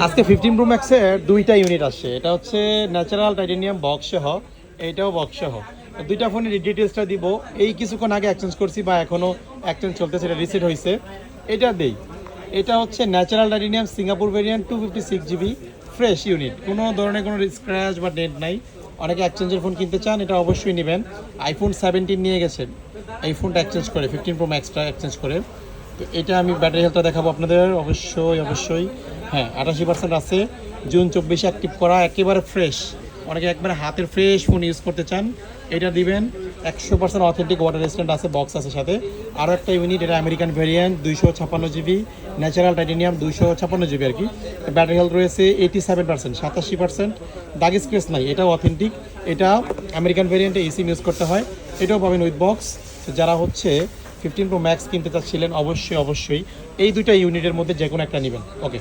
আজকে 15 প্রো ম্যাক্সের দুইটা ইউনিট আসছে, এটা হচ্ছে ন্যাচারাল টাইটেনিয়াম বক্স সহ, এইটাও বক্স সহ। দুইটা ফোনের ডিটেলসটা দিব। এই কিছুক্ষণ আগে এক্সচেঞ্জ করছি বা এখনও এক্সচেঞ্জ চলতেছে, এটা রিসেট হয়েছে। এটা দেই, এটা হচ্ছে natural titanium Singapore variant 256GB fresh unit, কোনো ধরনের কোনো স্ক্র্যাচ বা ডেন্ট নাই। অনেকে এক্সচেঞ্জের ফোন কিনতে চান, এটা অবশ্যই নেবেন। আইফোন 17 নিয়ে গেছেন, এই ফোনটা এক্সচেঞ্জ করে 15 প্রো ম্যাক্সটা এক্সচেঞ্জ করে। তো এটা আমি ব্যাটারি হেলথটা দেখাবো আপনাদের, অবশ্যই। হ্যাঁ, 88% আছে, জুন 24 অ্যাক্টিভ করা, একেবারে ফ্রেশ। অনেকে একবারে হাতের ফ্রেশ ফোন ইউজ করতে চান, এটা দিবেন। 100% অথেন্টিক ওয়াটার রেজিস্ট্যান্ট আছে, বক্স আছে সাথে। আরও একটা ইউনিট, এটা American variant 256GB, natural titanium 256GB আর কি। ব্যাটারি হেলথ রয়েছে 87%, 87%। দাগ স্ক্রেচ নাই, এটাও অথেন্টিক। এটা আমেরিকান ভ্যারিয়েন্টে এসিম ইউজ করতে হয়, এটাও পাবেন উইথ বক্স। যারা হচ্ছে 15 প্রো ম্যাক্স কিনতে চাচ্ছিলেন, অবশ্যই এই দুইটা ইউনিটের মধ্যে যে কোনো একটা নেবেন। ওকে।